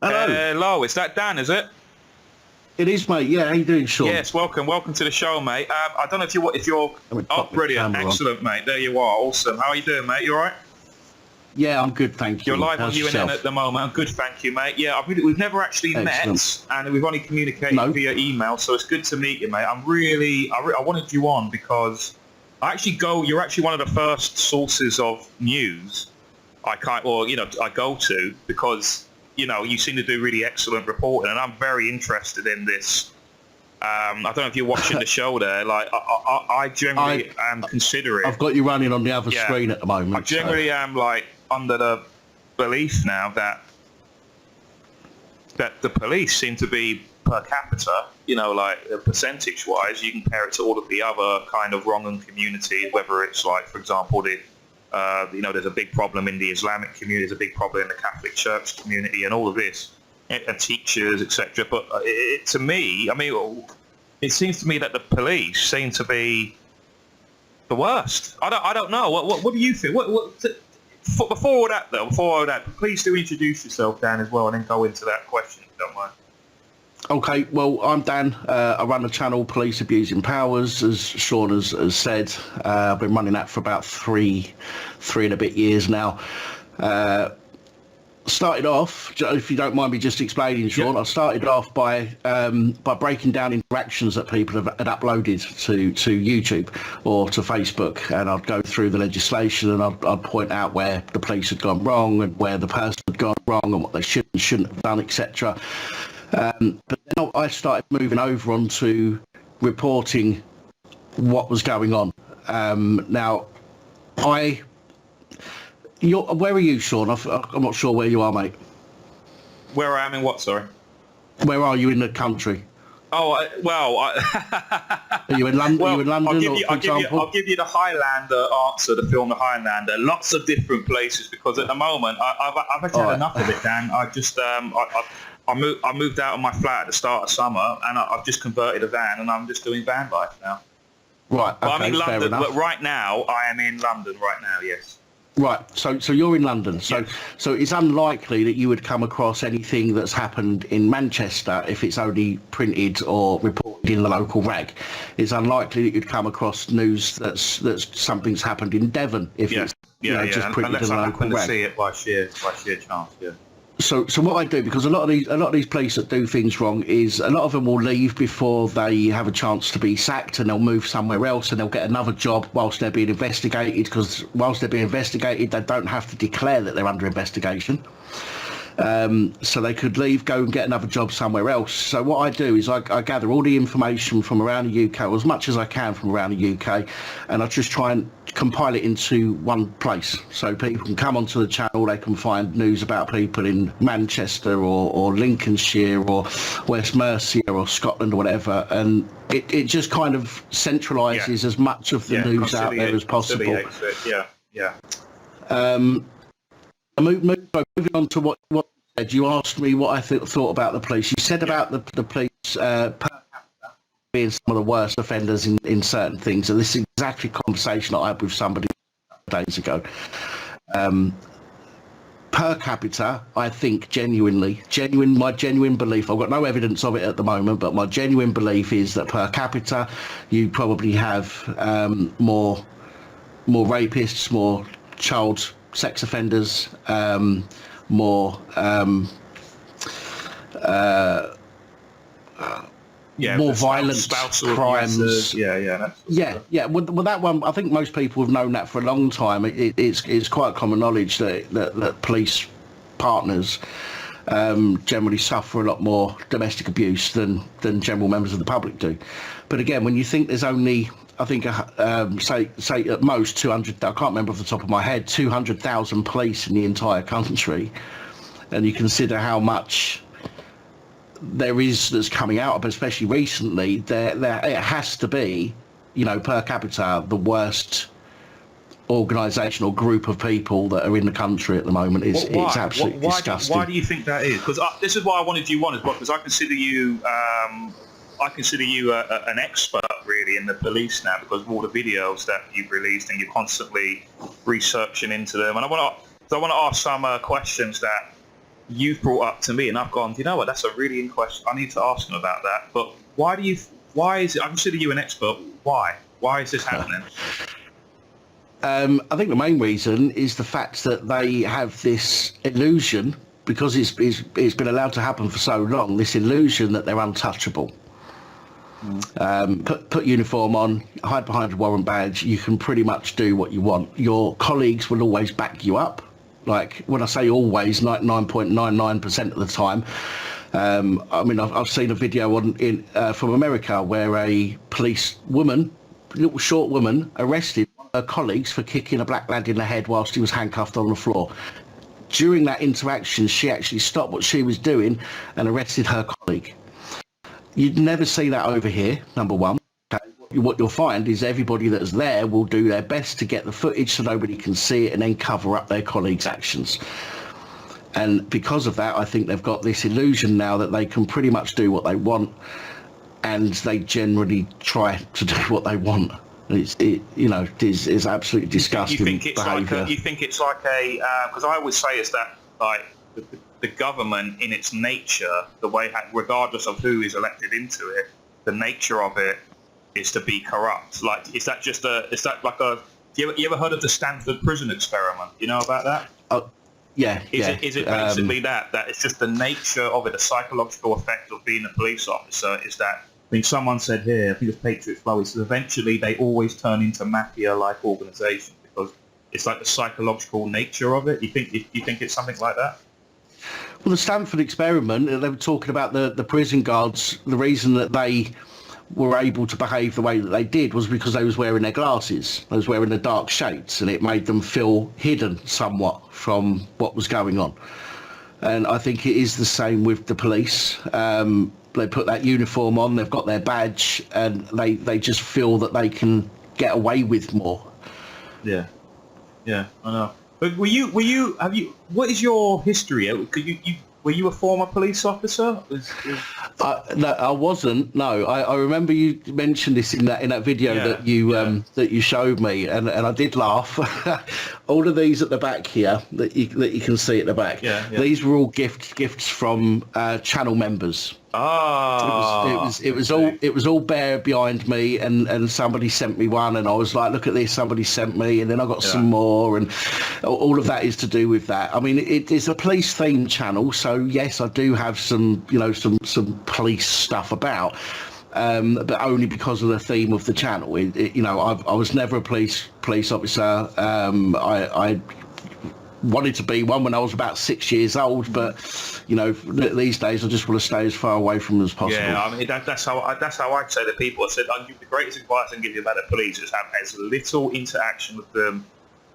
Hello. Hello, is that Dan, is it? It is, mate. Yeah, how you doing, Sean? Yes, welcome to the show, mate. I don't know if you're... Oh, brilliant, excellent, mate. There you are, awesome. How are you doing, mate? You all right? Yeah, I'm good, thank you. You're live on UNN at the moment. I'm good, thank you, mate. Yeah, we've never actually met, and we've only communicated via email, so it's good to meet you, mate. I wanted you on because you're actually one of the first sources of news I go to because, you seem to do really excellent reporting, and I'm very interested in this. I don't know if you're watching the show there. Like, I generally am considering... I've got you running on the other screen at the moment. I generally am, like, under the belief now that the police seem to be per capita, like percentage-wise, you compare it to all of the other kind of wronged communities, whether it's like, for example, there's a big problem in the Islamic community, there's a big problem in the Catholic Church community, and all of this, and teachers, etc. But to me, it seems to me that the police seem to be the worst. I don't know. What do you think? Before all that, please do introduce yourself, Dan, as well, and then go into that question, if you don't mind. Okay, well, I'm Dan. I run the channel Police Abusing Powers, as Sean has said. I've been running that for about three and a bit years now. Started off, if you don't mind me just explaining, Sean, I started off by breaking down interactions that people had uploaded to YouTube or to Facebook, and I'd go through the legislation and I'd point out where the police had gone wrong and where the person had gone wrong and what they should and shouldn't have done, etc. But then I started moving over onto reporting what was going on. Now, where are you, Sean? I'm not sure where you are, mate. Where I am in what, sorry? Where are you in the country? Oh, are you in London? Are you in London, I'll give you the Highlander answer, the film The Highlander. Lots of different places, because at the moment I've had enough of it, Dan. I moved out of my flat at the start of summer, and I've just converted a van, and I'm just doing van life now. Right. But I'm in London. But right now, I am in London right now. Yes. Right, so you're in London, so it's unlikely that you would come across anything that's happened in Manchester if it's only printed or reported in the local rag. It's unlikely that you'd come across news that's something's happened in Devon if it's just printed in the local rag. Unless I happen to see it by sheer chance, yeah. So what I do, because a lot of these police that do things wrong, is a lot of them will leave before they have a chance to be sacked, and they'll move somewhere else and they'll get another job whilst they're being investigated, because whilst they're being investigated they don't have to declare that they're under investigation. So they could leave, go and get another job somewhere else. So what I do is I gather all the information from around the UK, or as much as I can from around the UK, and I just try and compile it into one place. So people can come onto the channel, they can find news about people in Manchester or Lincolnshire or West Mercia or Scotland or whatever, and it just kind of centralises as much of the news out there as possible. Moving on to what you said, you asked me what I thought about the police. You said about the police per capita being some of the worst offenders in certain things, and this is exactly a conversation that I had with somebody days ago. Per capita, I think my genuine belief, I've got no evidence of it at the moment, but my genuine belief is that per capita you probably have more rapists, more child sex offenders, more more violent crimes. Well, that one, I think most people have known that for a long time. It's quite common knowledge that police partners generally suffer a lot more domestic abuse than general members of the public do. But again, when you think there's only, I think, say at most 200, I can't remember off the top of my head, 200,000 police in the entire country, and you consider how much there is that's coming out, but especially recently, there it has to be, per capita, the worst organisation or group of people that are in the country at the moment. It's absolutely disgusting. Why do you think that is? Because this is why I wanted you on as well, because I consider you an expert really in the police now, because of all the videos that you've released and you're constantly researching into them. And I want to ask some questions that you've brought up to me, and I've gone, you know what, that's a really interesting question. I need to ask them about that. But why is it, I consider you an expert, why is this happening? I think the main reason is the fact that they have this illusion, because it's been allowed to happen for so long, this illusion that they're untouchable. Put uniform on, hide behind a warrant badge, you can pretty much do what you want. Your colleagues will always back you up. Like, when I say always, 99.99% of the time. I mean, I've seen a video from America where a police woman, little short woman, arrested her colleagues for kicking a black lad in the head whilst he was handcuffed on the floor. During that interaction, she actually stopped what she was doing and arrested her colleague. You'd never see that over here, number one. Okay. What you'll find is everybody that's there will do their best to get the footage so nobody can see it and then cover up their colleagues' actions. And because of that, I think they've got this illusion now that they can pretty much do what they want, and they generally try to do what they want. It's absolutely disgusting behaviour. You think it's like a because I always say is that like the government in its nature, the way, regardless of who is elected into it, the nature of it is to be corrupt. Like, is that you ever heard of the Stanford prison experiment? You know about that? Yeah. Is it basically that it's just the nature of it, the psychological effect of being a police officer is that, I mean, someone said here, I think it's Patriots Flow, he says eventually they always turn into mafia-like organisations because it's like the psychological nature of it. You think it's something like that? Well, the Stanford experiment, they were talking about the prison guards. The reason that they were able to behave the way that they did was because they was wearing their glasses. They was wearing the dark shades, and it made them feel hidden somewhat from what was going on. And I think it is the same with the police. They put that uniform on, they've got their badge, and they just feel that they can get away with more. Yeah, I know. But what is your history? Were you a former police officer? No, I wasn't. No, I remember you mentioned this in that video that you showed me, and I did laugh. All of these at the back here that you can see at the back. Yeah. These were all gifts from channel members. It was all bare behind me, and somebody sent me one, and I was like, look at this, somebody sent me, and then I got some more, and all of that is to do with that. I mean, it is a police themed channel, so yes, I do have some police stuff about, but only because of the theme of the channel. I was never a police officer. I wanted to be one when I was about 6 years old, but these days I just want to stay as far away from them as possible. Yeah, I mean that's how I'd say to people. I said, the greatest advice I can give you about the police is have as little interaction with them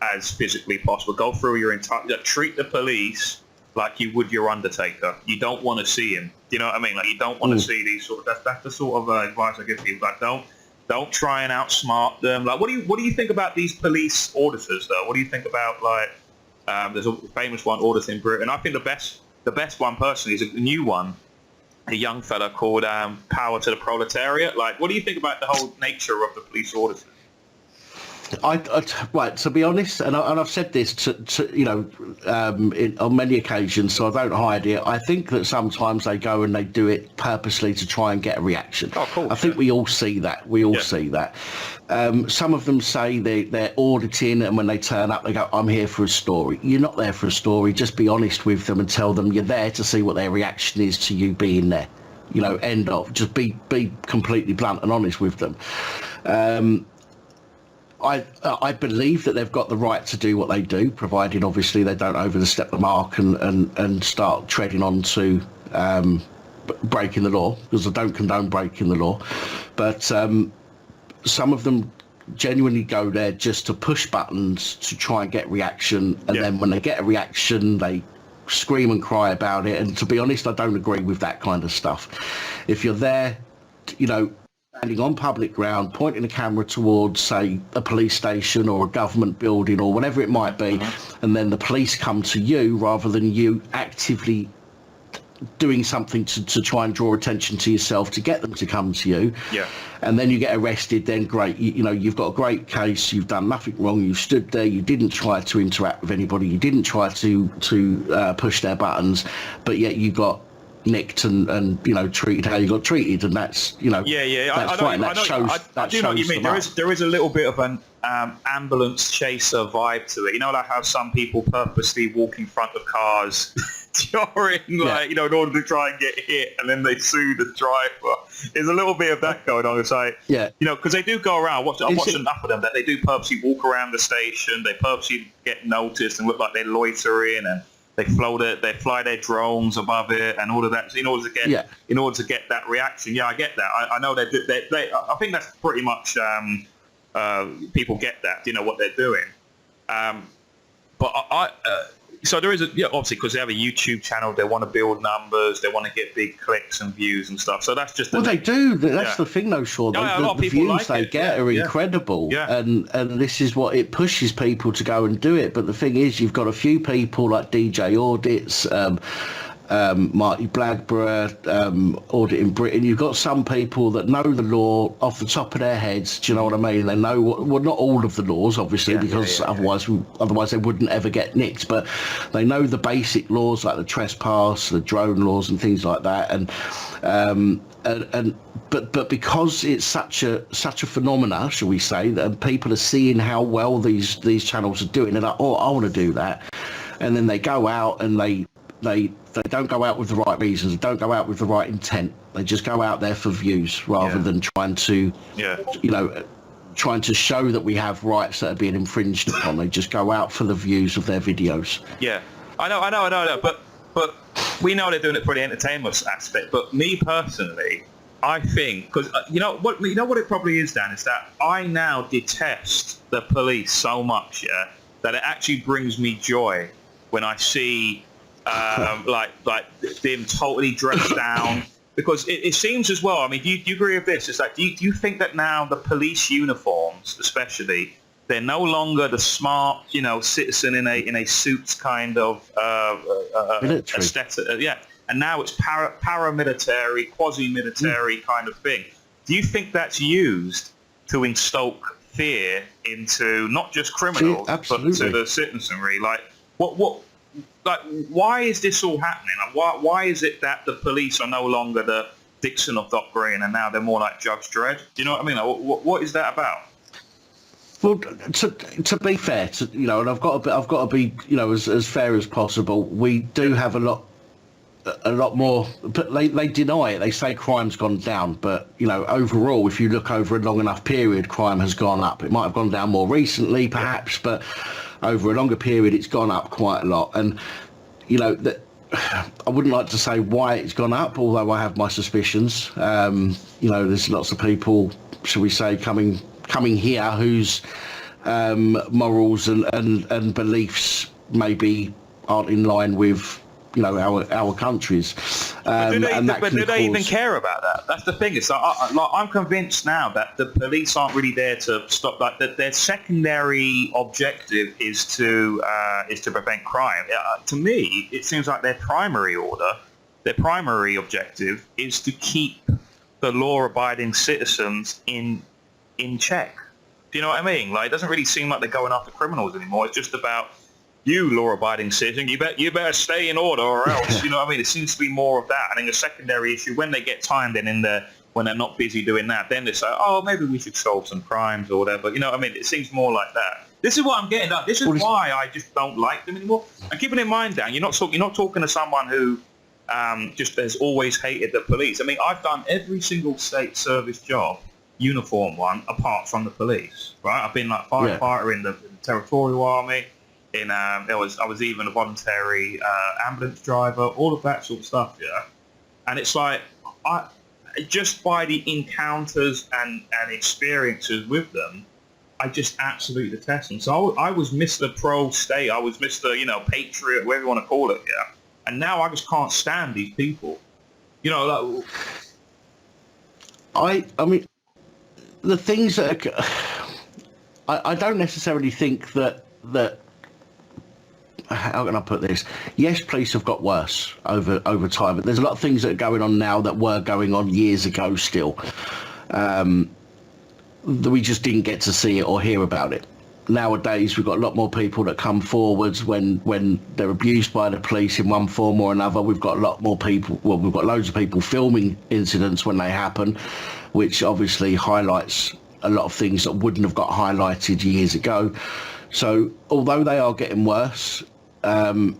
as physically possible. Go through your entire, treat the police like you would your undertaker. You don't want to see him. You know what I mean? Like, you don't want to see these sort of. That's the sort of advice I give people. Like, don't try and outsmart them. Like, what do you think about these police auditors though? What do you think about like? There's a famous one, Audit in Britain. I think the best one personally is a new one, a young fella called Power to the Proletariat. Like, what do you think about the whole nature of the police auditors? Right, to be honest, and I've said this on many occasions, so I don't hide it. I think that sometimes they go and they do it purposely to try and get a reaction. Oh, cool. I think we all see that. See that. Some of them say they're auditing, and when they turn up, they go, "I'm here for a story." You're not there for a story. Just be honest with them and tell them you're there to see what their reaction is to you being there. End of. Just be completely blunt and honest with them. I believe that they've got the right to do what they do, provided obviously they don't overstep the mark and start treading on to breaking the law, because I don't condone breaking the law. But some of them genuinely go there just to push buttons to try and get reaction, and then when they get a reaction, they scream and cry about it. And to be honest, I don't agree with that kind of stuff. If you're there, standing on public ground, pointing a camera towards, say, a police station or a government building or whatever it might be, and then the police come to you rather than you actively doing something to try and draw attention to yourself to get them to come to you. Yeah. And then you get arrested, then great. You know, you've got a great case, you've done nothing wrong, you stood there, you didn't try to interact with anybody, you didn't try to push their buttons, but yet you got nicked and you know, treated how you got treated, and that's, you know, that's fine. That shows. I do know what you mean. There is a little bit of an ambulance chaser vibe to it. You know, like how some people purposely walk in front of cars during, like, you know, in order to try and get hit, and then they sue the driver. There's a little bit of that going on. It's like, you know, because they do go around. I've watched enough of them that they do purposely walk around the station. They purposely get noticed and look like they're loitering, and they fly their drones above it and all of that in order to get that reaction. Yeah, I get that. I know they I think that's pretty much people get that. You know what they're doing. But so there is obviously, because they have a YouTube channel, they want to build numbers, they want to get big clicks and views and stuff. So that's just they do. That's the thing, though, Sean. The views they get are incredible, and this is what it pushes people to go and do it. But the thing is, you've got a few people like DJ Audits, Marty Blackburn, Audit in Britain. You've got some people that know the law off the top of their heads. Do you know what I mean? They know well, not all of the laws, obviously, because otherwise they wouldn't ever get nicked. But they know the basic laws like the trespass, the drone laws, and things like that. But because it's such a phenomena, shall we say, that people are seeing how well these channels are doing, and like, oh, I want to do that, and then they go out and they don't go out with the right reasons, they don't go out with the right intent. They just go out there for views rather than trying to, you know, trying to show that we have rights that are being infringed upon. They just go out for the views of their videos. Yeah, I know. But we know they're doing it for the entertainment aspect. But me personally, I think, because you know what it probably is, Dan, is that I now detest the police so much, that it actually brings me joy when I see like them totally dressed down, because it seems as well. I mean, do you agree with this? It's like, do you think that now the police uniforms, especially, they're no longer the smart, you know, citizen in a suits kind of aesthetic, and now it's paramilitary, quasi-military kind of thing. Do you think that's used to instoke fear into not just criminals, but to the citizenry? Like, like, why is this all happening? Like, why is it that the police are no longer the Dixon of Dock Green, and now they're more like Judge Dredd? Do you know what I mean? Like, what is that about? Well, to be fair, you know, and I've got to be, you know, as fair as possible. We do have a lot more, but they deny it. They say crime's gone down, but, you know, overall, if you look over a long enough period, crime has gone up. It might have gone down more recently, perhaps, but over a longer period, it's gone up quite a lot. And, you know, I wouldn't like to say why it's gone up, although I have my suspicions. You know, there's lots of people, shall we say, coming here whose morals and beliefs maybe aren't in line with, you know, our countries. But do they even care about that? That's the thing. It's like, I'm convinced now that the police aren't really there to stop. Like, that their secondary objective is to prevent crime. To me, it seems like their primary objective is to keep the law-abiding citizens in check. Do you know what I mean? Like, it doesn't really seem like they're going after criminals anymore. It's just about, you law-abiding citizen, you better stay in order or else. You know what I mean? It seems to be more of that. I think a secondary issue, when they get time, then when they're not busy doing that, then they say, oh, maybe we should solve some crimes or whatever. You know what I mean? It seems more like that. This is what I'm getting at. This is why I just don't like them anymore. And keeping in mind, Dan, you're not talking to someone who just has always hated the police. I mean, I've done every single state service job, uniform one, apart from the police, right? I've been like firefighter in the territorial army. I was even a voluntary ambulance driver, all of that sort of stuff, And it's like, just by the encounters and experiences with them, I just absolutely detest them. So I was Mr. Pro State, I was Mr. You know, Patriot, whatever you want to call it, And now I just can't stand these people. You know, like, I mean, the things that I don't necessarily think that how can I put this? Yes, police have got worse over time, but there's a lot of things that are going on now that were going on years ago still. That we just didn't get to see it or hear about it. Nowadays, we've got a lot more people that come forwards when they're abused by the police in one form or another. We've got a lot more people, well, we've got loads of people filming incidents when they happen, which obviously highlights a lot of things that wouldn't have got highlighted years ago. So although they are getting worse, there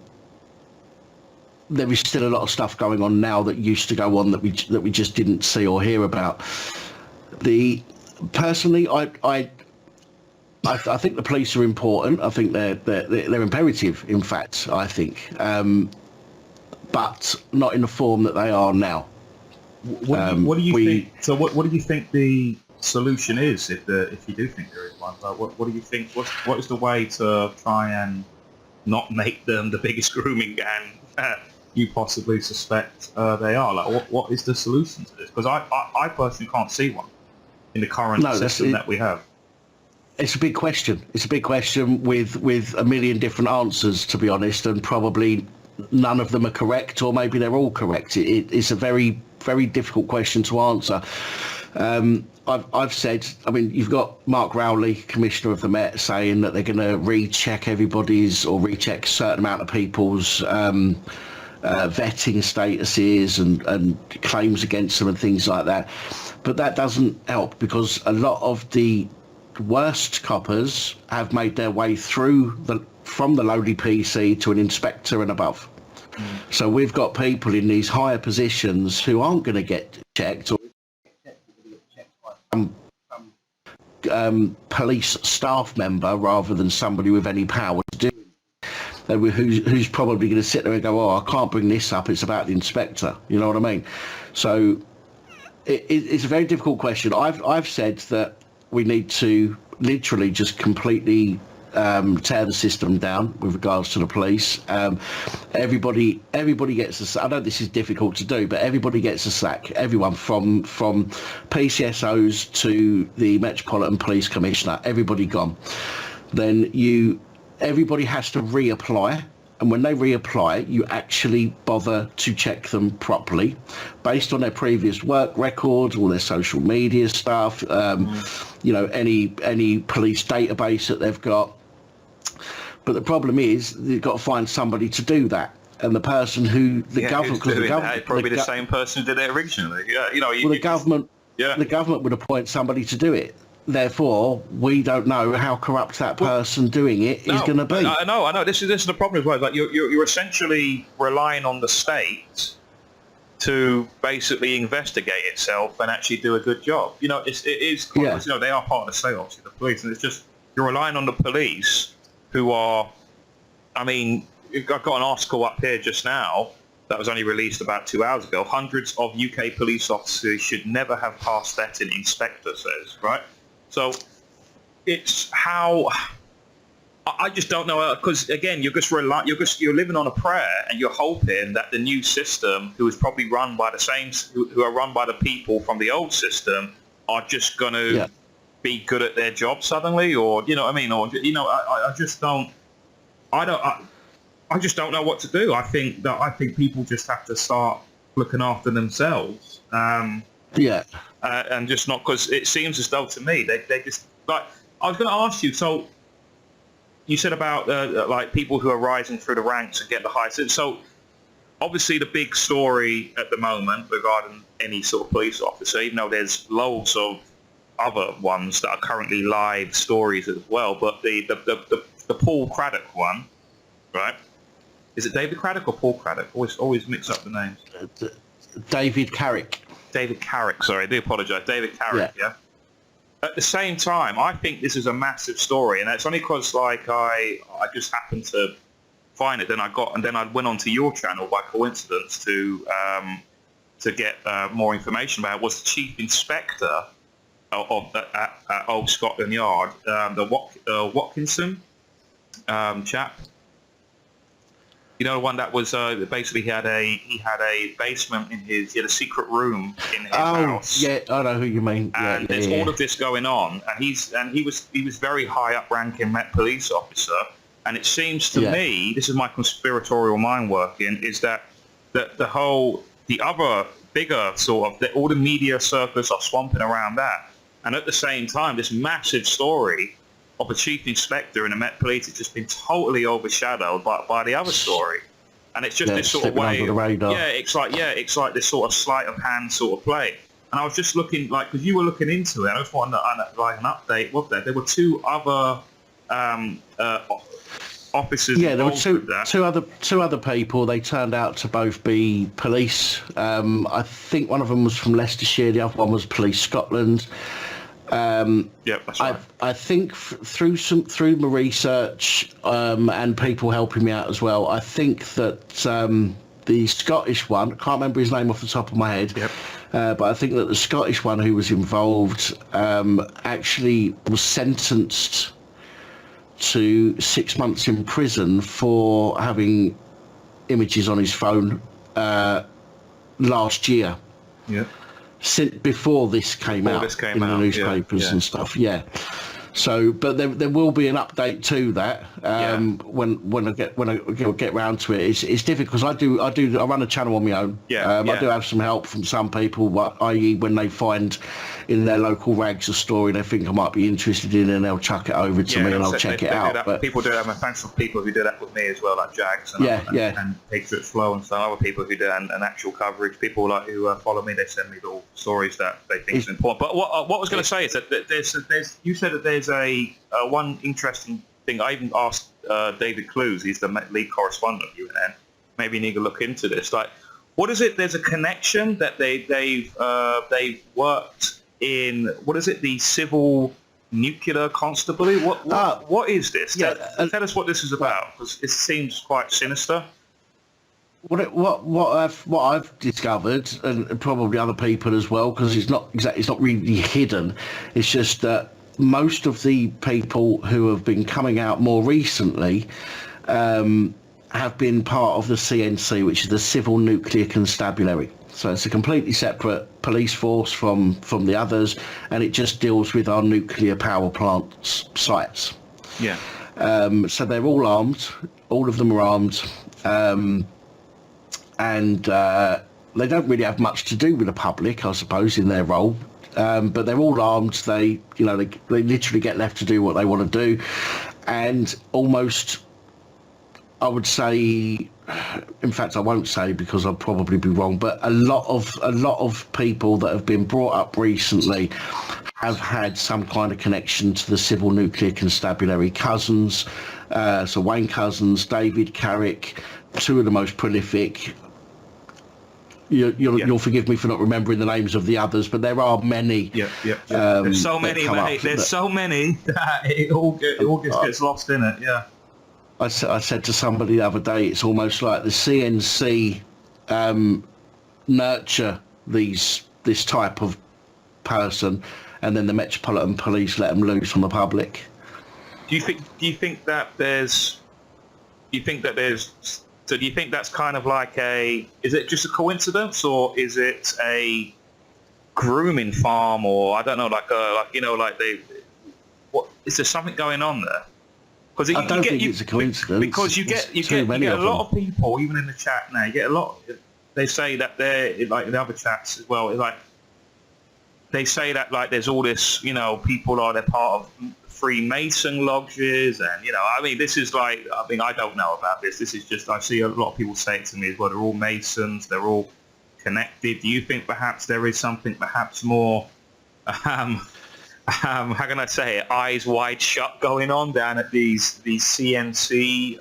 is still a lot of stuff going on now that used to go on that we just didn't see or hear about. Personally, I think the police are important. I think they're imperative, in fact, I think, but not in the form that they are now. What do you think? So what do you think the solution is, if you do think there is one? What do you think? What is the way to try and not make them the biggest grooming gang you possibly suspect they are? Like, what is the solution to this? Because I personally can't see one in the current system that we have. It's a big question. It's a big question with a million different answers, to be honest, and probably none of them are correct, or maybe they're all correct. It's a very, very difficult question to answer. I've said, I mean, you've got Mark Rowley, Commissioner of the Met, saying that they're going to recheck everybody's, or recheck a certain amount of people's vetting statuses and claims against them and things like that. But that doesn't help, because a lot of the worst coppers have made their way through from the lowly PC to an inspector and above. So we've got people in these higher positions who aren't going to get checked, or some police staff member rather than somebody with any power to do it, who's probably going to sit there and go, oh, I can't bring this up, it's about the inspector. You know what I mean? So it's a very difficult question. I've said that we need to literally just completely tear the system down with regards to the police. Everybody gets I know this is difficult to do, but everybody gets a sack. Everyone from PCSOs to the Metropolitan Police Commissioner, everybody gone. Then everybody has to reapply. And when they reapply, you actually bother to check them properly based on their previous work records, all their social media stuff, any police database that they've got. But the problem is you've got to find somebody to do that. And the person who the government, because the government probably the same person who did it originally. Yeah, the government would appoint somebody to do it. Therefore, we don't know how corrupt that person doing it is going to be. I know. This is the problem as well. Like you're essentially relying on the state to basically investigate itself and actually do a good job. It is. Yeah. They are part of the state, obviously, the police, and it's just you're relying on the police, who are. I mean, I've got an article up here just now that was only released about 2 hours ago. Hundreds of UK police officers should never have passed vetting, inspector says, right? So it's how I just don't know, because again you're living on a prayer, and you're hoping that the new system, who is probably run by the same who are run by the people from the old system, are just going to be good at their job suddenly, or you know what I mean, or I just don't know what to do. I think people just have to start looking after themselves. And just not, because it seems as though to me they just, like, I was going to ask you, so you said about like people who are rising through the ranks and get the highest. So obviously the big story at the moment regarding any sort of police officer, even though there's loads of other ones that are currently live stories as well, but the Paul Craddock one, right? Is it David Craddock or Paul Craddock? Always mix up the names. David Carrick. David Carrick, sorry, I do apologise. David Carrick, yeah. At the same time, I think this is a massive story, and it's only because like I just happened to find it. Then I went onto your channel by coincidence to get more information about it. Was the chief inspector at Old Scotland Yard, the Watkinson chap. You know, the one that was basically he had a basement in he had a secret room in his house. Yeah, I know who you mean. And there's all of this going on, and he was very high up ranking Met police officer, And it seems to me, this is my conspiratorial mind working, is that the other bigger sort of, all the media circus are swamping around that. And at the same time, this massive story of a chief inspector in the Met Police has just been totally overshadowed by the other story. And it's just this sort of way, it's like this sort of sleight of hand sort of play. And I was just looking, like, because you were looking into it, I just wanted like an update. There were two other officers. Yeah, there were two other people. They turned out to both be police. I think one of them was from Leicestershire. The other one was Police Scotland. That's right. I think through my research and people helping me out as well, I think that the Scottish one, I can't remember his name off the top of my head, but I think that the Scottish one who was involved actually was sentenced to 6 months in prison for having images on his phone last year. Yeah. Since before this came out in the newspapers and stuff. Yeah. So, but there will be an update to that when I get round to it. It's difficult because I run a channel on my own. I do have some help from some people, i.e. when they find in their local rags a story they think I might be interested in, and they'll chuck it over to me and I'll check it out. But people do that. I'm thanks for people who do that with me as well, like Jags and Patriots Flow and some other people who do an actual coverage. People like who follow me, they send me little stories that they think is important. But what I was going to say is that there's you said that there's a one interesting thing. I even asked David Clues, he's the lead correspondent at UNN. Maybe you need to look into this. Like, what is it? There's a connection that they've worked in. What is it? The Civil Nuclear Constabulary. What is this? Tell us what this is about, because it seems quite sinister. What I've discovered, and probably other people as well, because it's not really hidden. It's just that most of the people who have been coming out more recently have been part of the CNC, which is the Civil Nuclear Constabulary. So it's a completely separate police force from the others, and it just deals with our nuclear power plants sites. Yeah. So they're all armed. All of them are armed. And they don't really have much to do with the public, I suppose, in their role. But they're all armed. They literally get left to do what they want to do, and almost, I would say, in fact, I won't say because I'll probably be wrong, but a lot of people that have been brought up recently have had some kind of connection to the Civil Nuclear Constabulary. Cousins, so Wayne Cousins, David Carrick, two of the most prolific. You'll forgive me for not remembering the names of the others, but there are many. There's so many, mate. There's so many that it all just gets lost in it. Yeah. I said to somebody the other day, it's almost like the CNC nurture this type of person, and then the Metropolitan Police let them loose on the public. Do you think that's kind of like is it just a coincidence, or is it a grooming farm, or I don't know, is there something going on there? Because I don't think it's a coincidence. Because you get a lot of people, even in the chat now, you get a lot. They say that they're like in the other chats as well. Like they say that like there's all this, people they're part of Freemason lodges, and I mean, this is like, I mean, I don't know about this. This is just, I see a lot of people say it to me as well. They're all Masons. They're all connected. Do you think perhaps there is something perhaps more, how can I say it, eyes wide shut going on down at these CNC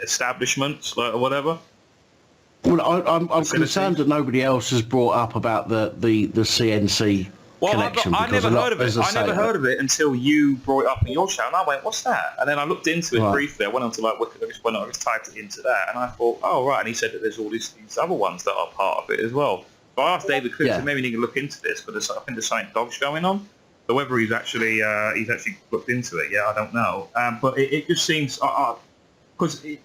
establishments or whatever? Well, I'm concerned that nobody else has brought up about the CNC connection. I never heard of it. I never heard of it until you brought it up in your channel, and I went, "What's that?" And then I looked into it briefly. I went onto Wikipedia, I just typed it into that, and I thought, "Oh, right." And he said that there's all these other ones that are part of it as well. So I asked David Cook, maybe he can look into this, but I think there's something dodgy going on. But whether he's actually looked into it, I don't know. But it just seems because I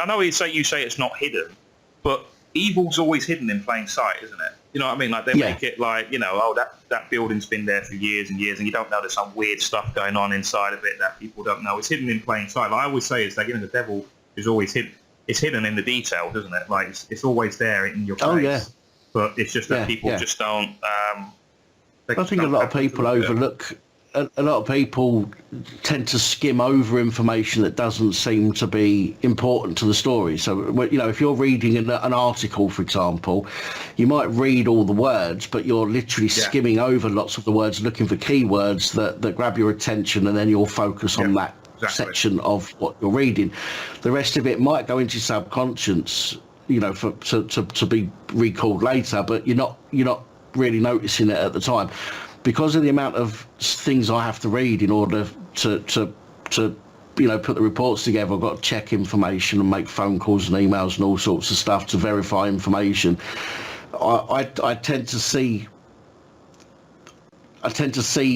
know you say it's not hidden, but evil's always hidden in plain sight, isn't it? You know what I mean? Like they make it like, you know, oh, that building's been there for years and years, and you don't know there's some weird stuff going on inside of it that people don't know. It's hidden in plain sight. Like I always say, it's like, you know, the devil is always hidden. It's hidden in the details, isn't it? Like it's always there in your face. Oh yeah. But it's just that people just don't. I think a lot of people overlook. A lot of people tend to skim over information that doesn't seem to be important to the story. So, you know, if you're reading an article, for example, you might read all the words, but you're literally skimming over lots of the words, looking for keywords that grab your attention, and then you'll focus on that section of what you're reading. The rest of it might go into your subconscious, you know, to be recalled later, but you're not really noticing it at the time. Because of the amount of things I have to read in order to you know, put the reports together, I've got to check information and make phone calls and emails and all sorts of stuff to verify information. I tend to see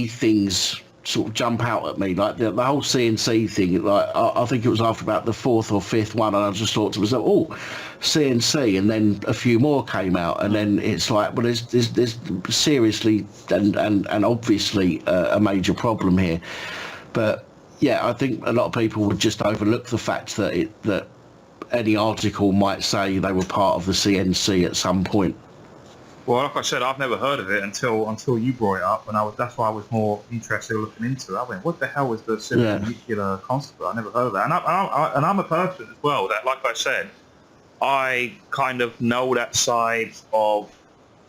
things sort of jump out at me, like the whole CNC thing. Like I think it was after about the fourth or fifth one, and I just thought to myself, oh, CNC, and then a few more came out, and then it's like, well, there's seriously and obviously a major problem here. But yeah, I think a lot of people would just overlook the fact that any article might say they were part of the CNC at some point. Well, like I said, I've never heard of it until you brought it up, and that's why I was more interested in looking into it. I went, what the hell is the civil nuclear constable? I never heard of that. And I'm a person as well that, like I said, I kind of know that side of,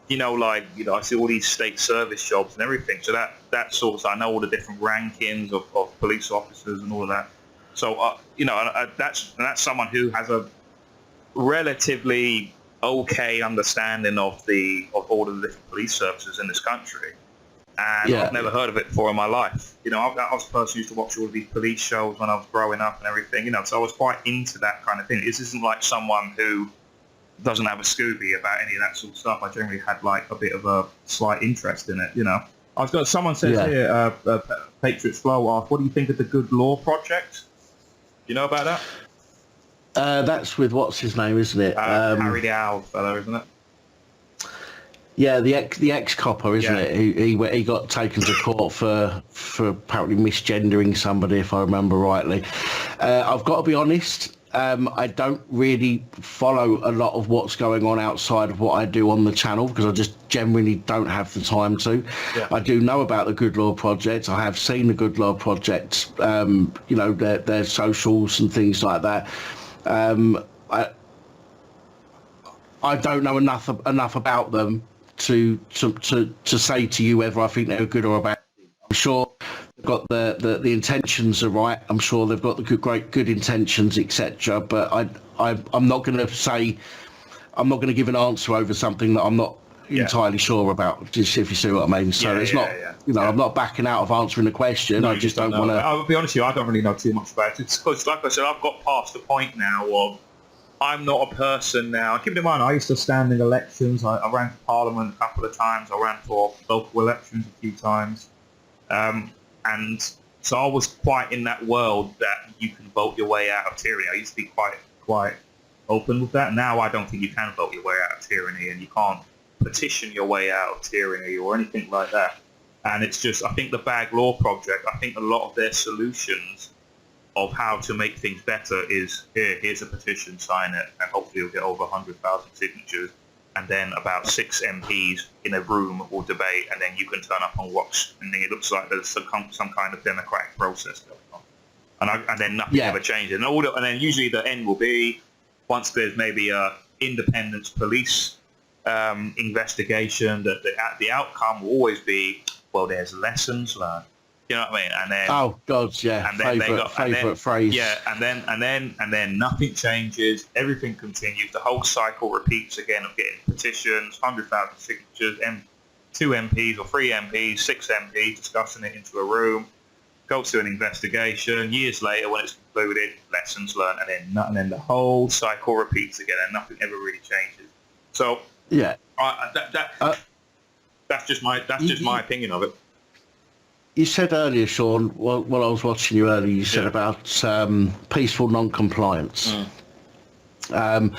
you know, like, you know, I see all these state service jobs and everything. So that sort of, I know all the different rankings of police officers and all of that. So, you know, that's someone who has a relatively okay understanding of all of the different police services in this country, and I've never heard of it before in my life. You know, I was a person who used to watch all of these police shows when I was growing up and everything. You know, so I was quite into that kind of thing. This isn't like someone who doesn't have a Scooby about any of that sort of stuff. I generally had like a bit of a slight interest in it. You know, I've got someone says here, Patriots Flow asked, what do you think of the Good Law Project? You know about that? That's with what's his name, isn't it? Harry the Owl fellow, isn't it? Yeah, the ex-copper, isn't it? He got taken to court for apparently misgendering somebody, if I remember rightly. I've got to be honest, I don't really follow a lot of what's going on outside of what I do on the channel, because I just generally don't have the time to. Yeah. I do know about the Good Law Project. I have seen the Good Law Project, you know, their socials and things like that. I don't know enough about them to say to you whether I think they're good or bad. I'm sure they've got the intentions are right. I'm sure they've got the good intentions, etc. But I'm not going to say, I'm not going to give an answer over something that I'm not entirely sure about. Just if you see what I mean. So it's not, you know, I'm not backing out of answering the question. No, I just don't want to. I'll be honest with you, I don't really know too much about it. Because, like I said, I've got past the point now of I'm not a person now. Keep in mind, I used to stand in elections. I ran for Parliament a couple of times. I ran for local elections a few times. And so I was quite in that world that you can vote your way out of tyranny. I used to be quite open with that. Now I don't think you can vote your way out of tyranny, and you can't petition your way out of tyranny or anything like that. And it's just, I think the Bag Law Project, I think a lot of their solutions of how to make things better is, here's a petition, sign it, and hopefully you'll get over 100,000 signatures, and then about 6 MPs in a room will debate, and then you can turn up and watch, and then it looks like there's some kind of democratic process going on. And then nothing ever changes. And then usually the end will be, once there's maybe a independent police investigation, that the outcome will always be, well, there's lessons learned. You know what I mean? And then, oh God, yeah. And then favorite phrase. Yeah, and then nothing changes. Everything continues. The whole cycle repeats again of getting petitions, 100,000 signatures, 2 MPs or 3 MPs, 6 MPs discussing it into a room. Go to an investigation. Years later, when it's concluded, lessons learned, and then the whole cycle repeats again, and nothing ever really changes. So yeah, that's just my opinion of it. You said earlier, Sean, while I was watching you earlier, you said about peaceful non-compliance. And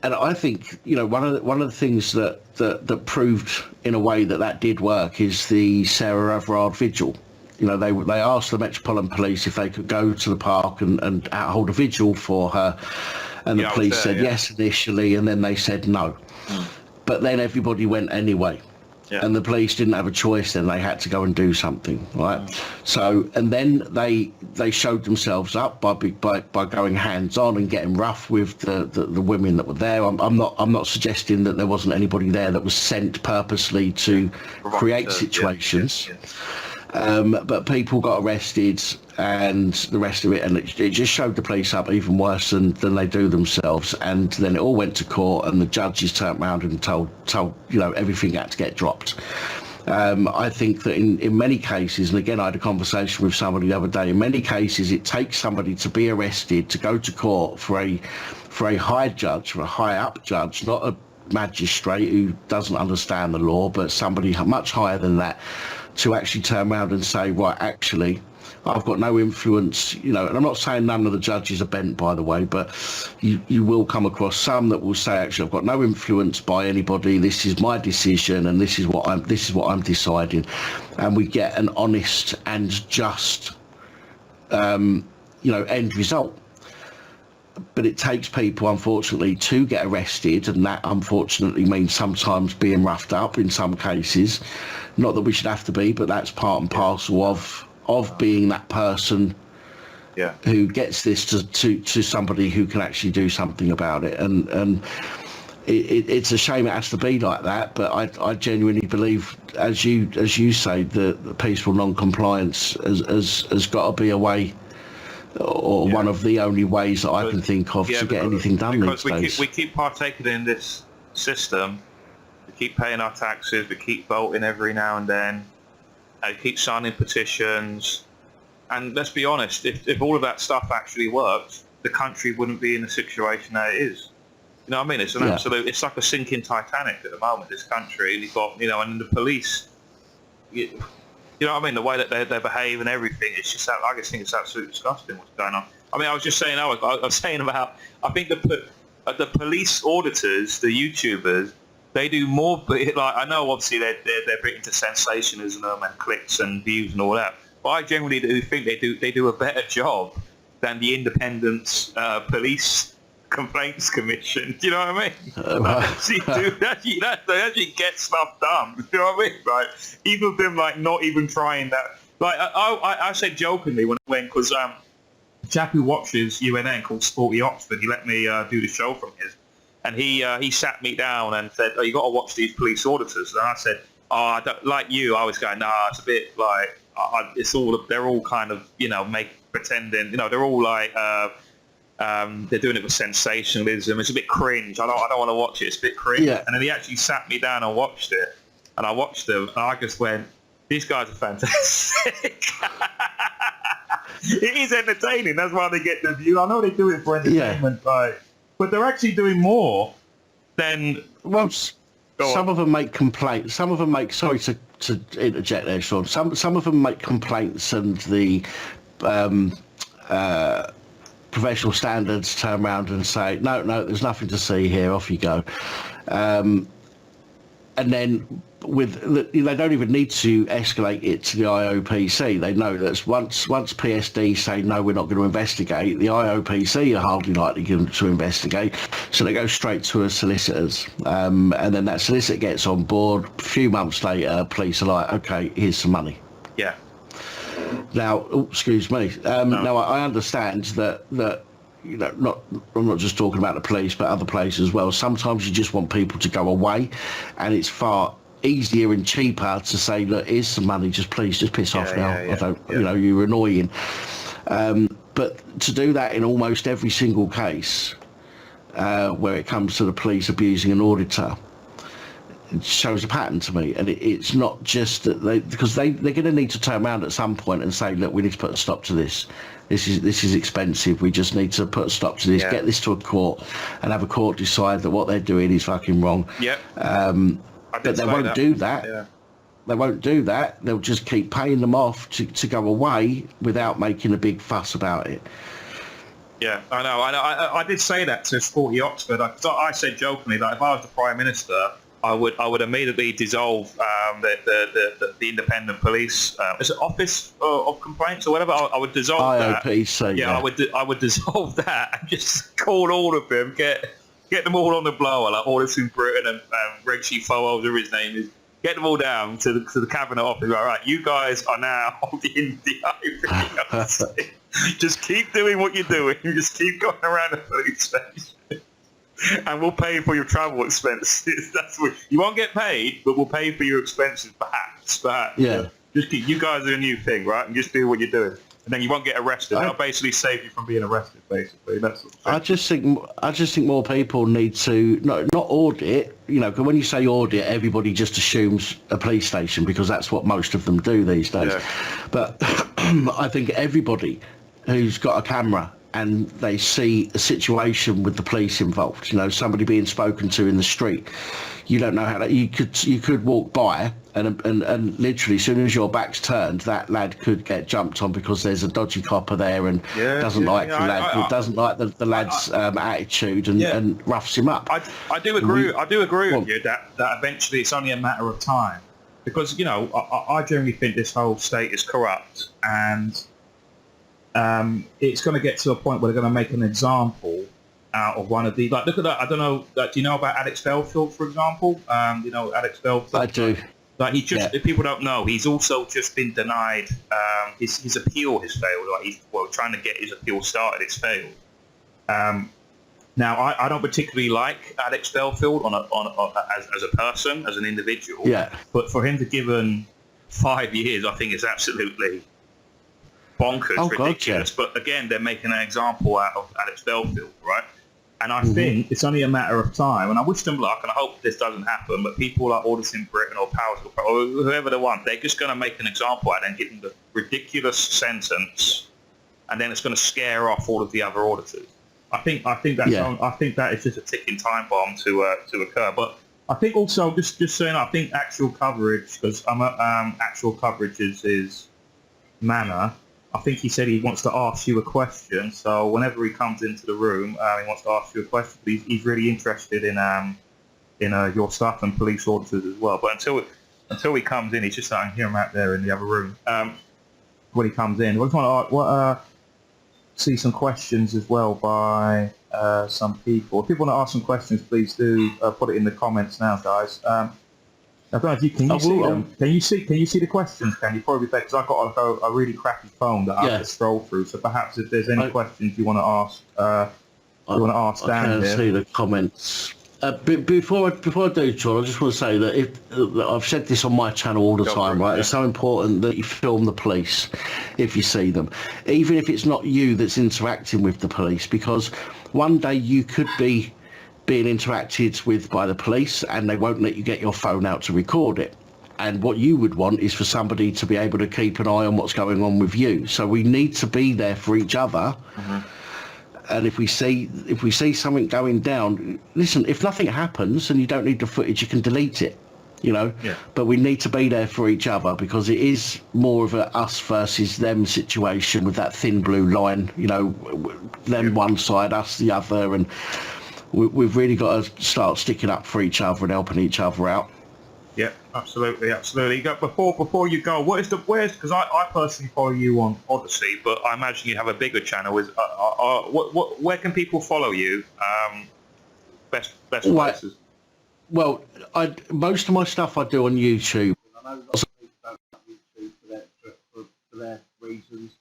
and I think, you know, one of the things that proved in a way that did work is the Sarah Everard vigil. You know, they asked the Metropolitan Police if they could go to the park and hold a vigil for her, and the police said yes initially, and then they said no. But then everybody went anyway. Yeah. And the police didn't have a choice then. They had to go and do something, right? So, and then they showed themselves up by going hands-on and getting rough with the women that were there. I'm not suggesting that there wasn't anybody there that was sent purposely to create situations. But people got arrested and the rest of it, and it just showed the police up even worse than they do themselves. And then it all went to court, and the judges turned around and told you know, everything had to get dropped. I think that in many cases, and again I had a conversation with somebody the other day, in many cases it takes somebody to be arrested to go to court for a high judge, for a high up judge, not a magistrate who doesn't understand the law, but somebody much higher than that, to actually turn around and say, right, actually, I've got no influence, you know, and I'm not saying none of the judges are bent, by the way, but you will come across some that will say, actually, I've got no influence by anybody. This is my decision, and this is what I'm deciding, and we get an honest and just, you know, end result. But it takes people, unfortunately, to get arrested, and that unfortunately means sometimes being roughed up in some cases. Not that we should have to be, but that's part and parcel of being that person who gets this to somebody who can actually do something about it. And it's a shame it has to be like that, but I genuinely believe, as you say, the peaceful non-compliance has got to be a way, or one of the only ways that I can think of to get anything done these days. Because we keep partaking in this system, we keep paying our taxes, we keep voting every now and then, we keep signing petitions, and let's be honest, if all of that stuff actually worked, the country wouldn't be in the situation that it is. You know what I mean? It's an absolute, it's like a sinking Titanic at the moment, this country, and you've got, you know, and the police, you know what I mean? The way that they behave and everything, it's just, I just think it's absolutely disgusting what's going on. I mean, I was just saying, I was saying about, I think the police auditors, the YouTubers, they do more, like, I know obviously they're big into sensationalism and clicks and views and all that, but I generally do think they do a better job than the independent police complaints commission. Do you know what I mean? They actually get stuff done. Do you know what I mean? Right? Even of them, like, not even trying that. Like, I said jokingly when because a chap who watches UNN called Sporty Oxford, he let me do the show from his, and he sat me down and said, "Oh, you got to watch these police auditors." And I said, "Oh, I don't, like you." I was going, "Nah, it's a bit like they're all kind of, you know, pretending, you know, they're all like." They're doing it with sensationalism. It's a bit cringe. I don't want to watch it. It's a bit cringe. Yeah. And then he actually sat me down and watched it. And I watched them, and I just went, these guys are fantastic. It is entertaining. That's why they get the view. I know they do it for entertainment, but they're actually doing more than... Well, some of them make complaints. Some of them make... Sorry to interject there, Sean. Some of them make complaints, and the... professional standards turn around and say, no, there's nothing to see here, off you go. And then they don't even need to escalate it to the IOPC. They know that once PSD say, no, we're not going to investigate, the IOPC are hardly likely to investigate, so they go straight to a solicitor's. And then that solicitor gets on board. A few months later, police are like, okay, here's some money. Yeah. Now, excuse me. Now, I understand that you know, I'm not just talking about the police, but other places as well. Sometimes you just want people to go away, and it's far easier and cheaper to say, look, here's some money, just please, just piss off now. I don't, you know, you're annoying. But to do that in almost every single case where it comes to the police abusing an auditor, it shows a pattern to me. And it's not just that because they're going to need to turn around at some point and say, look, we need to put a stop to this. This is expensive. We just need to put a stop to this, get this to a court, and have a court decide that what they're doing is fucking wrong. Yeah. But they won't do that. Yeah. They won't do that. They'll just keep paying them off to go away without making a big fuss about it. Yeah, I know. I did say that to Sporty Oxford. I said jokingly that if I was the Prime Minister, I would immediately dissolve the independent police. Is it Office of Complaints or whatever? I would dissolve that. IOPC. Yeah, I would dissolve that and just call all of them, get them all on the blower, like Audison Britain and Reggie Fow, whatever his name is. Get them all down to the cabinet office. All right, you guys are now the IOPC. Just keep doing what you're doing. Just keep going around the police station. And we'll pay for your travel expenses. That's what you won't get paid, but we'll pay for your expenses, perhaps. Yeah. Just keep, you guys are a new thing, right? And just do what you're doing, and then you won't get arrested. That'll basically save you from being arrested. Basically, that's. Sort of I just think more people need to not audit. You know, 'cause when you say audit, everybody just assumes a police station because that's what most of them do these days. Yeah. But I think everybody who's got a camera and they see a situation with the police involved, you know, somebody being spoken to in the street, you don't know how that you could walk by and literally as soon as your back's turned, that lad could get jumped on because there's a dodgy copper there and doesn't like the lad's attitude and roughs him up. I do agree with you that eventually it's only a matter of time, because, you know, I generally think this whole state is corrupt, and it's going to get to a point where they're going to make an example out of one of the, like, look at that. I don't know. Like, do you know about Alex Belfield, for example? You know Alex Belfield. I do. Like, he just, if people don't know, he's also just been denied. His appeal has failed. Like, he's trying to get his appeal started. It's failed. Now, I don't particularly like Alex Belfield as a person, as an individual. Yeah. But for him to give him 5 years, I think is absolutely bonkers, ridiculous. God, yeah. But again, they're making an example out of Alex Belfield, right? And I think it's only a matter of time, and I wish them luck, and I hope this doesn't happen, but people like Audison Britain or Powers or whoever they want, they're just going to make an example out and give them the ridiculous sentence, and then it's going to scare off all of the other auditors. I think that is just a ticking time bomb to occur. But I think also, just saying, I think actual coverage, because actual coverage is his manner. I think he said he wants to ask you a question. So whenever he comes into the room, he wants to ask you a question. He's really interested in your stuff and police auditors as well. But until he comes in, he's just I can hear him out there in the other room. When he comes in, I just want to see some questions as well by some people. If people want to ask some questions, please do put it in the comments now, guys. I don't know if you can see them. Can you see the questions? Can you probably because I've got a really crappy phone that I have to scroll through. So perhaps if there's any questions you want to ask, down there. I can see the comments. Before I do, John, I just want to say that I've said this on my channel all the time, right? Yeah. It's so important that you film the police if you see them, even if it's not you that's interacting with the police, because one day you could be being interacted with by the police and they won't let you get your phone out to record it. And what you would want is for somebody to be able to keep an eye on what's going on with you. So we need to be there for each other. And if we see something going down, listen, if nothing happens and you don't need the footage, you can delete it, you know. Yeah. But we need to be there for each other, because it is more of a us versus them situation with that thin blue line, you know, them one side, us the other, and we've really got to start sticking up for each other and helping each other out. Yeah, absolutely. Before you go, because I personally follow you on Odyssey, but I imagine you have a bigger channel. Where can people follow you? Best places. Well, most of my stuff I do on YouTube. I know lots of people don't have YouTube for their reasons.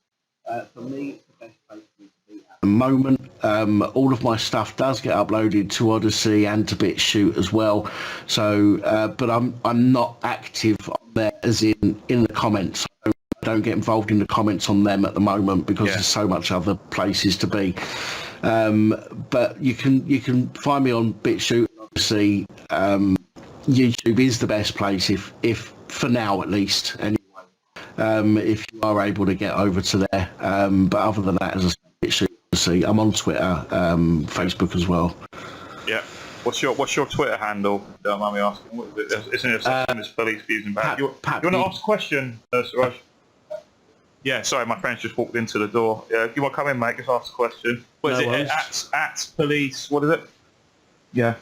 For me, it's the best place for me to be at the moment. All of my stuff does get uploaded to Odyssey and to BitChute as well. So, but I'm not active on there, as in the comments. I don't get involved in the comments on them at the moment because there's so much other places to be. But you can find me on BitChute. Obviously, YouTube is the best place if for now at least. Anyway, if you are able to get over to there. But other than that, as I said, BitChute. I'm on Twitter, Facebook as well. Yeah. What's your Twitter handle? Don't mind me asking. Isn't it police views and bad? You want to ask a question, Suraj? Yeah, sorry, my friend's just walked into the door. You want to come in, mate? Just ask a question. What is it? At police. What is it? Yeah.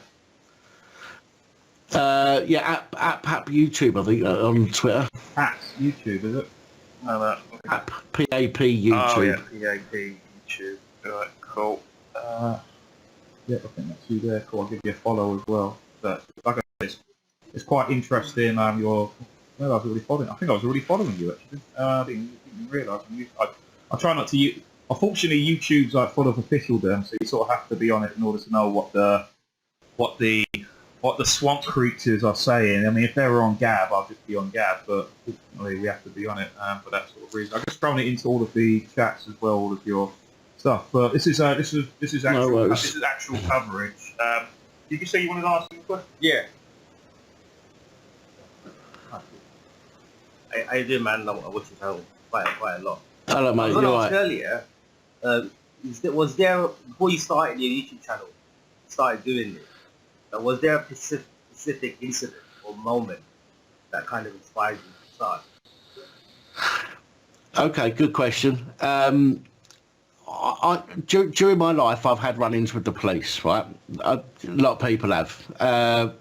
At PAP YouTube, I think, on Twitter. At YouTube, is it? No, that. PAP YouTube. Oh, yeah, PAP YouTube. All right, cool. Yeah, I think that's you there. Cool, I'll give you a follow as well. But like I said, it's quite interesting. I was already following. I think I was already following you actually. I didn't realise. I try not to use. Unfortunately, YouTube's like full of officialdom, so you sort of have to be on it in order to know what the swamp creatures are saying. I mean, if they were on Gab, I'll just be on Gab, but unfortunately, we have to be on it for that sort of reason. I've just thrown it into all of the chats as well, all of your stuff. But this is actual coverage. Did you say you wanted to ask me a question? Yeah. I do, man. I watch your channel quite a lot. Hello, mate. You're right. Earlier, was there, before you started your YouTube channel, started doing this, was there a specific incident or moment that kind of inspired you to start? Okay, good question. During my life, I've had run-ins with the police, right? A lot of people have.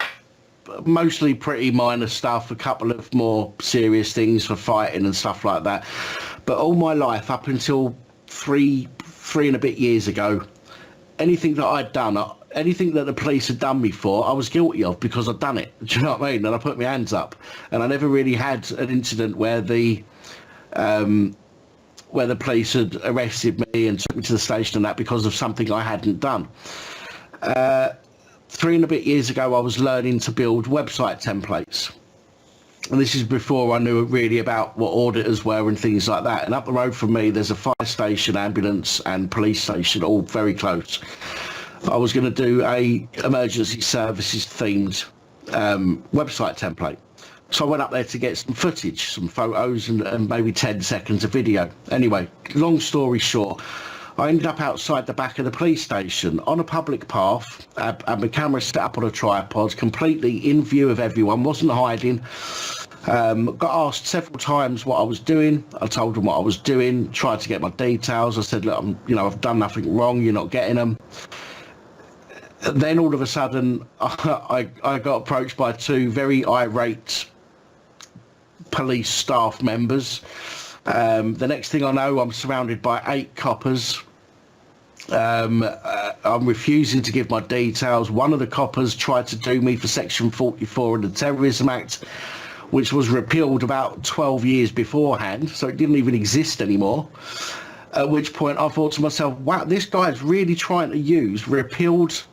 Mostly pretty minor stuff, a couple of more serious things for fighting and stuff like that. But all my life, up until three and a bit years ago, anything that I'd done, anything that the police had done me for, I was guilty of because I'd done it. Do you know what I mean? And I put my hands up. And I never really had an incident where the police had arrested me and took me to the station and that because of something I hadn't done. 3 and a bit years ago, I was learning to build website templates. And this is before I knew really about what auditors were and things like that. And up the road from me, there's a fire station, ambulance and police station, all very close. I was going to do a emergency services themed website template. So I went up there to get some footage, some photos and maybe 10 seconds of video. Anyway, long story short, I ended up outside the back of the police station on a public path. I had my camera set up on a tripod, completely in view of everyone, wasn't hiding. Got asked several times what I was doing. I told them what I was doing, tried to get my details. I said, look, I've done nothing wrong, you're not getting them. Then all of a sudden, I got approached by 2 very irate police staff members. The next thing I know, I'm surrounded by 8 coppers. I'm refusing to give my details. One of the coppers tried to do me for Section 44 of the Terrorism Act, which was repealed about 12 years beforehand, so it didn't even exist anymore. At which point I thought to myself, wow, this guy's really trying to use repealed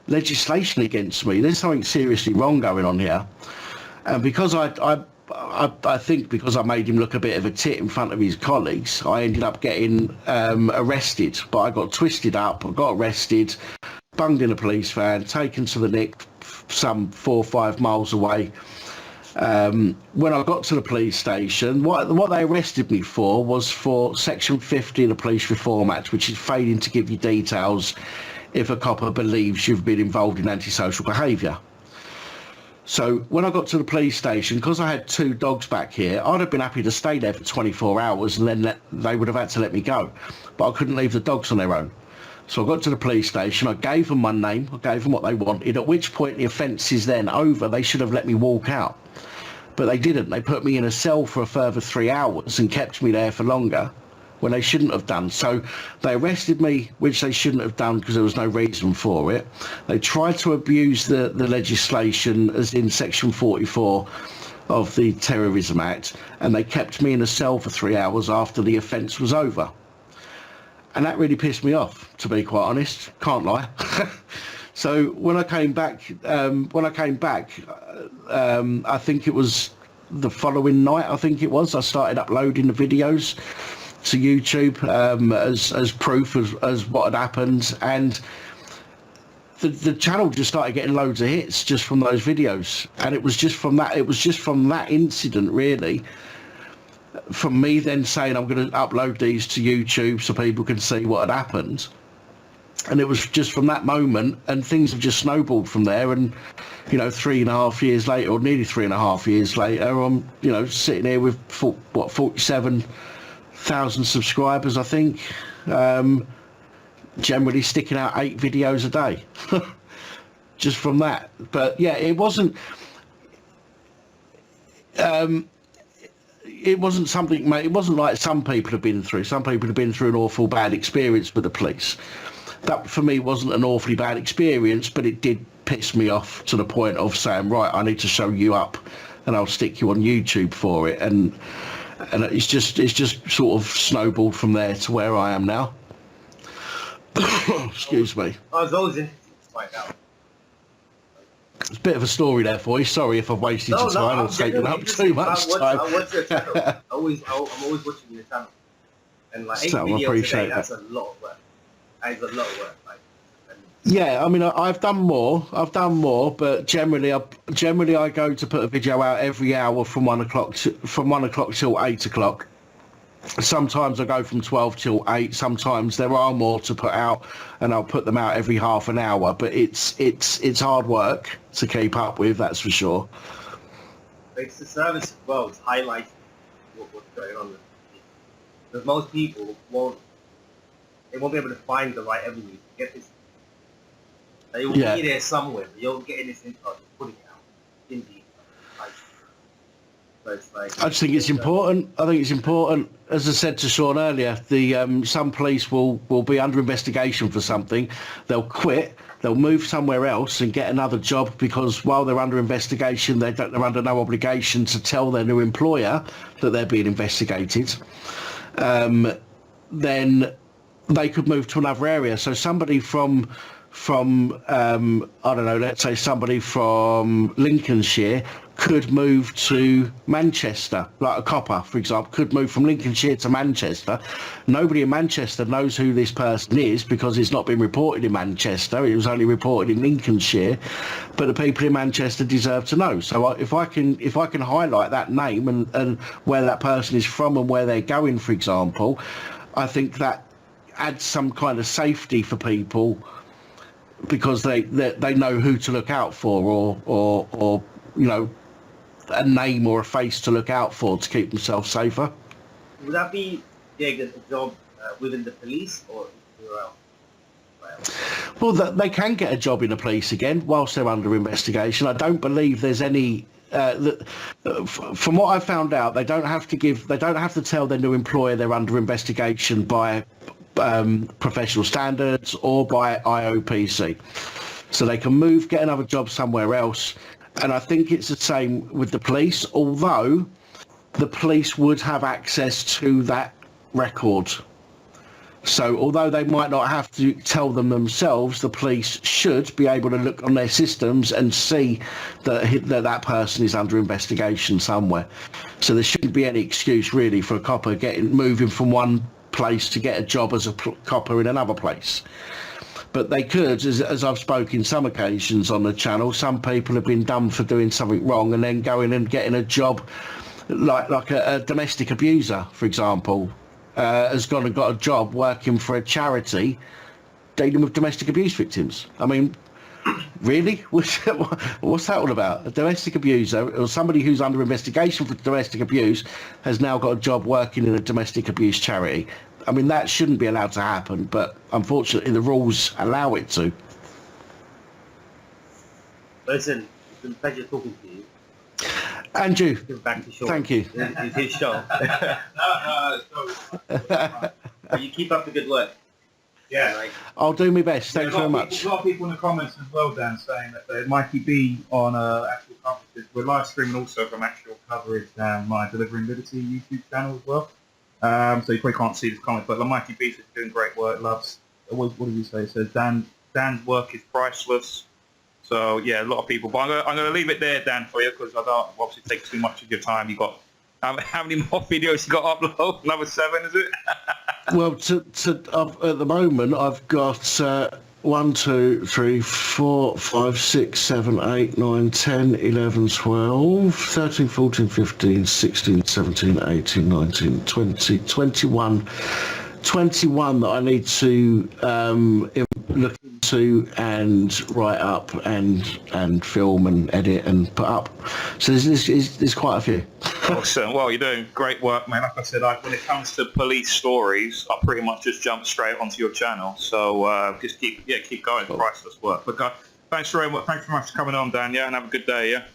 legislation against me. There's something seriously wrong going on here. And because I think because I made him look a bit of a tit in front of his colleagues, I ended up getting arrested. But I got twisted up, I got arrested, bunged in a police van, taken to the Nick some 4 or 5 miles away. When I got to the police station, what they arrested me for was for Section 50 of the Police Reform Act, which is failing to give you details if a copper believes you've been involved in antisocial behaviour. So when I got to the police station, because I had 2 dogs back here, I'd have been happy to stay there for 24 hours and then they would have had to let me go. But I couldn't leave the dogs on their own. So I got to the police station, I gave them my name, I gave them what they wanted, at which point the offence is then over. They should have let me walk out. But they didn't. They put me in a cell for a further 3 hours and kept me there for longer when they shouldn't have done. So they arrested me, which they shouldn't have done because there was no reason for it. They tried to abuse the legislation as in Section 44 of the Terrorism Act, and they kept me in a cell for 3 hours after the offence was over. And that really pissed me off, to be quite honest. Can't lie. So when I came back, I think it was the following night, I started uploading the videos to YouTube as proof as what had happened, and the channel just started getting loads of hits just from those videos. And it was just from that incident, really, from me then saying I'm going to upload these to YouTube so people can see what had happened. And it was just from that moment, and things have just snowballed from there. And 3.5 years later, or nearly 3.5 years later, I'm sitting here with 47 1,000 subscribers, I think. Generally sticking out 8 videos a day, just from that. But yeah, it wasn't something, mate. It wasn't like some people have been through. Some people have been through an awful bad experience with the police. That for me wasn't an awfully bad experience, but it did piss me off to the point of saying, right, I need to show you up, and I'll stick you on YouTube for it. And it's just sort of snowballed from there to where I am now. Excuse me. I was always interested to find out. It's a bit of a story there for you. Sorry if I've wasted your time or taken up too much time. I watch your channel. I'm always watching your channel. And like 8 videos a day, that's a lot of work. That is a lot of work. Yeah, I mean, I've done more, but generally I go to put a video out every hour from 1 o'clock till 8 o'clock. Sometimes I go from 12 till 8. Sometimes there are more to put out, and I'll put them out every half an hour. But it's hard work to keep up with, that's for sure. It's the service as well. It's highlighting what's going on. Because most people won't be able to find the right avenue to get this. They will be there somewhere, but you're getting this info and putting it out in the I just think it's important. As I said to Sean earlier, some police will be under investigation for something. They'll quit. They'll move somewhere else and get another job because while they're under investigation, they're under no obligation to tell their new employer that they're being investigated. Then they could move to another area. So somebody from I don't know, let's say somebody from Lincolnshire could move to Manchester, like a copper, for example, could move from Lincolnshire to Manchester. Nobody in Manchester knows who this person is because it's not been reported in Manchester. It was only reported in Lincolnshire, but the people in Manchester deserve to know. So if I can highlight that name and where that person is from and where they're going, for example, I think that adds some kind of safety for people because they know who to look out for or you know, a name or a face to look out for to keep themselves safer. Would that be a job within the police or anywhere else? Well, they can get a job in the police again whilst they're under investigation. I don't believe there's any. From what I've found out, they don't have to tell their new employer they're under investigation by professional standards or by IOPC. So they can get another job somewhere else. And I think it's the same with the police, although the police would have access to that record. So although they might not have to tell them themselves, the police should be able to look on their systems and see that person is under investigation somewhere. So there shouldn't be any excuse really for a copper moving from one place to get a job as a copper in another place. But they could, as I've spoken some occasions on the channel, some people have been done for doing something wrong and then going and getting a job like a domestic abuser, for example, has gone and got a job working for a charity dealing with domestic abuse victims. I mean, really? What's that all about? A domestic abuser or somebody who's under investigation for domestic abuse has now got a job working in a domestic abuse charity. I mean, that shouldn't be allowed to happen, but unfortunately the rules allow it to. Listen, it's been a pleasure talking to you. And you. Back to Sean. Thank you. It's his show. You keep up the good work. Yeah. Like, I'll do my best. Thanks very much. A lot of people in the comments as well, Dan, saying that there might be on actual conferences. We're live streaming also from actual coverage down my Delivering Liberty YouTube channel as well. So you probably can't see this comment, but Lamikey Beast is doing great work. Loves. What did you say? It says Dan's work is priceless. So yeah, a lot of people. But I'm going to leave it there, Dan, for you because I don't obviously take too much of your time. You got how many more videos you got to upload? Another 7, is it? Well, at the moment I've got 1, 2, 3, 4, 5, 6, 7, 8, 9, 10, 11, 12, 13, 14, 15, 16, 17, 18, 19, 20, 21 that I need to look into and write up and film and edit and put up. So there's quite a few. Awesome. Well, you're doing great work, man. Like I said, when it comes to police stories, I pretty much just jump straight onto your channel. So just keep going. Cool. Priceless work. But thanks very much for coming on, Dan. Yeah, and have a good day. Yeah.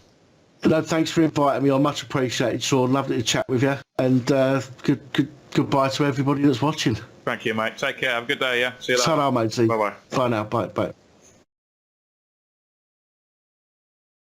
No, thanks for inviting me on. Much appreciated, Sean. Lovely to chat with you. And goodbye to everybody that's watching. Thank you, mate. Take care. Have a good day. Yeah. See you later. Ta-ra, matey. Bye-bye. Bye now. Bye.